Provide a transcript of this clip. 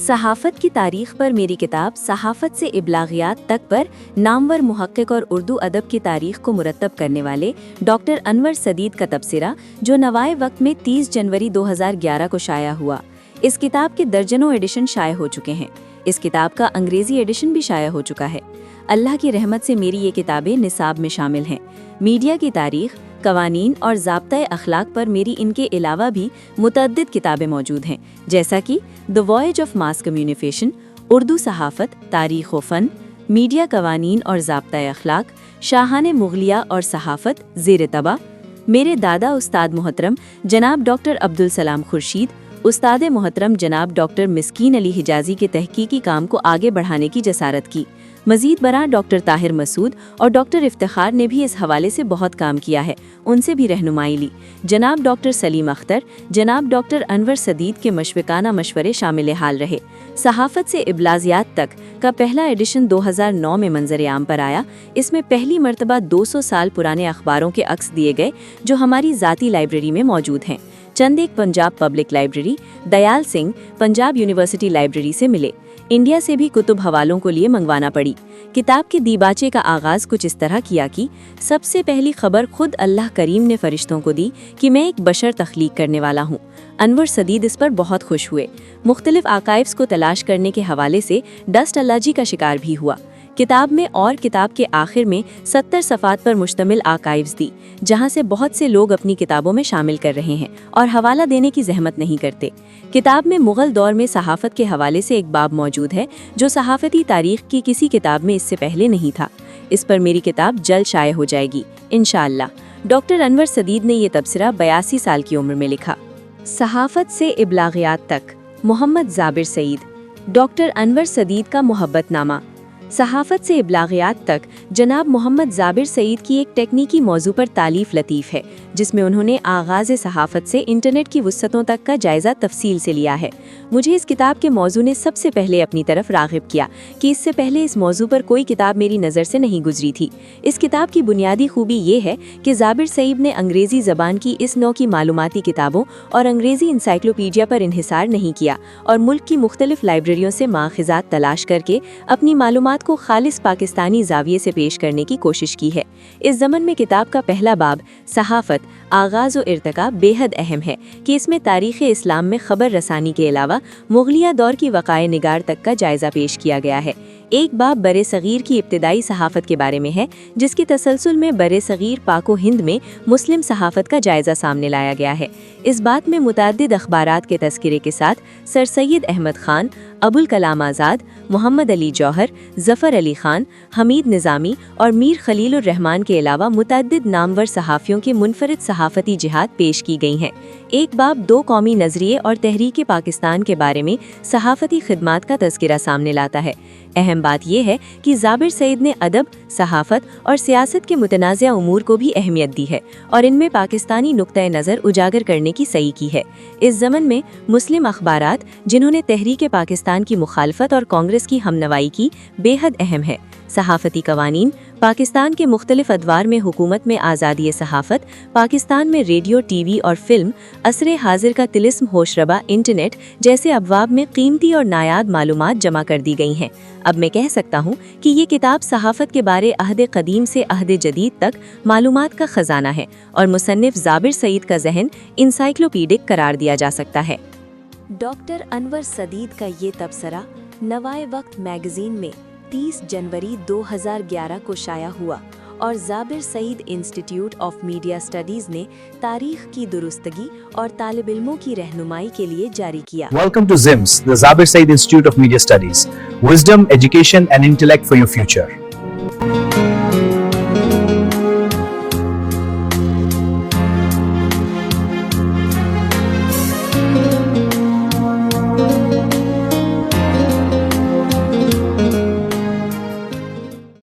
صحافت کی تاریخ پر میری کتاب صحافت سے ابلاغیات تک پر نامور محقق اور اردو ادب کی تاریخ کو مرتب کرنے والے ڈاکٹر انور سدید کا تبصرہ جو نوائے وقت میں 30 جنوری 2011 کو شائع ہوا۔ اس کتاب کے درجنوں ایڈیشن شائع ہو چکے ہیں۔ اس کتاب کا انگریزی ایڈیشن بھی شائع ہو چکا ہے۔ اللہ کی رحمت سے میری یہ کتابیں نصاب میں شامل ہیں۔ میڈیا کی تاریخ، قوانین اور ضابطۂ اخلاق پر میری ان کے علاوہ بھی متعدد کتابیں موجود ہیں، جیسا کہ the voice of mass communication, Urdu صحافت، تاریخ و فن، میڈیا قوانین اور ضابطۂ اخلاق، شاہان مغلیہ اور صحافت زیر طبع، میرے دادا استاد محترم جناب ڈاکٹر عبدالسلام خورشید، استاد محترم جناب ڈاکٹر مسکین علی حجازی کے تحقیقی کام کو آگے بڑھانے کی جسارت کی۔ مزید برآں ڈاکٹر طاہر مسعود اور ڈاکٹر افتخار نے بھی اس حوالے سے بہت کام کیا ہے، ان سے بھی رہنمائی لی۔ جناب ڈاکٹر سلیم اختر، جناب ڈاکٹر انور سدید کے مشفقانہ مشورے شامل حال رہے۔ صحافت سے ابلاغیات تک کا پہلا ایڈیشن 2009 میں منظر عام پر آیا۔ اس میں پہلی مرتبہ 200 سال پرانے اخباروں کے عکس دیے گئے جو ہماری ذاتی لائبریری میں موجود ہیں۔ چند ایک Punjab public library, Dayal Singh Punjab university library سے ملے۔ انڈیا سے بھی کتب حوالوں کو لیے منگوانا پڑی۔ کتاب کے دیباچے کا آغاز کچھ اس طرح کیا کہ سب سے پہلی خبر خود اللہ کریم نے فرشتوں کو دی کہ میں ایک بشر تخلیق کرنے والا ہوں۔ انور سدید اس پر بہت خوش ہوئے۔ مختلف آرکائیوز کو تلاش کرنے کے حوالے سے ڈسٹ الرجی کا شکار بھی ہوا۔ کتاب میں اور کتاب کے آخر میں 70 صفحات پر مشتمل آرکائیوز دی، جہاں سے بہت سے لوگ اپنی کتابوں میں شامل کر رہے ہیں اور حوالہ دینے کی زحمت نہیں کرتے۔ کتاب میں مغل دور میں صحافت کے حوالے سے ایک باب موجود ہے جو صحافتی تاریخ کی کسی کتاب میں اس سے پہلے نہیں تھا۔ اس پر میری کتاب جلد شائع ہو جائے گی انشاءاللہ۔ ڈاکٹر انور سدید نے یہ تبصرہ 82 سال کی عمر میں لکھا۔ صحافت سے ابلاغیات تک، محمد زابر سعید۔ ڈاکٹر انور سدید کا محبت نامہ۔ صحافت سے ابلاغیات تک جناب محمد زابر سعید کی ایک ٹیکنیکی موضوع پر تالیف لطیف ہے، جس میں انہوں نے آغاز صحافت سے انٹرنیٹ کی وسعتوں تک کا جائزہ تفصیل سے لیا ہے۔ مجھے اس کتاب کے موضوع نے سب سے پہلے اپنی طرف راغب کیا کہ اس سے پہلے اس موضوع پر کوئی کتاب میری نظر سے نہیں گزری تھی۔ اس کتاب کی بنیادی خوبی یہ ہے کہ زابر سعید نے انگریزی زبان کی اس نوع کی معلوماتی کتابوں اور انگریزی انسائکلوپیڈیا پر انحصار نہیں کیا اور ملک کی مختلف لائبریریوں سے ماخذات تلاش کر کے اپنی معلومات کو خالص پاکستانی زاویے سے پیش کرنے کی کوشش کی ہے۔ اس ضمن میں کتاب کا پہلا باب صحافت، آغاز و ارتقاء بے حد اہم ہے کہ اس میں تاریخ اسلام میں خبر رسانی کے علاوہ مغلیہ دور کی وقائع نگار تک کا جائزہ پیش کیا گیا ہے۔ ایک باب برِ صغیر کی ابتدائی صحافت کے بارے میں ہے، جس کی تسلسل میں برِ صغیر پاک و ہند میں مسلم صحافت کا جائزہ سامنے لایا گیا ہے۔ اس بات میں متعدد اخبارات کے تذکرے کے ساتھ سر سید احمد خان، ابوالکلام آزاد، محمد علی جوہر، ظفر علی خان، حمید نظامی اور میر خلیل الرحمن کے علاوہ متعدد نامور صحافیوں کے منفرد صحافتی جہاد پیش کی گئی ہیں۔ ایک باب 2 قومی نظریے اور تحریک پاکستان کے بارے میں صحافتی خدمات کا تذکرہ سامنے لاتا ہے۔ اہم بات یہ ہے کہ زابر سعید نے ادب، صحافت اور سیاست کے متنازع امور کو بھی اہمیت دی ہے اور ان میں پاکستانی نقطۂ نظر اجاگر کرنے کی سعی کی ہے۔ اس ضمن میں مسلم اخبارات جنہوں نے تحریک پاکستان کی مخالفت اور کانگریس کی ہمنوائی کی بے حد اہم ہے۔ صحافتی قوانین، پاکستان کے مختلف ادوار میں حکومت میں آزادی صحافت، پاکستان میں ریڈیو، ٹی وی اور فلم، عصر حاضر کا طلسم ہوش ربا انٹرنیٹ جیسے ابواب میں قیمتی اور نایاب معلومات جمع کر دی گئی ہیں۔ اب میں کہہ سکتا ہوں کہ یہ کتاب صحافت کے بارے عہد قدیم سے عہد جدید تک معلومات کا خزانہ ہے اور مصنف زابر سعید کا ذہن انسائکلوپیڈک قرار دیا جا سکتا ہے۔ ڈاکٹر انور سدید کا یہ تبصرہ نوائے وقت میگزین میں 30 جنوری 2011 کو شائع ہوا اور زابر سعید انسٹیٹیوٹ آف میڈیا اسٹڈیز نے تاریخ کی درستگی اور طالب علموں کی رہنمائی کے لیے جاری کیا۔ Welcome to ZIMS, the Zabir Said Institute of Media Studies. Wisdom, education and intellect for your future.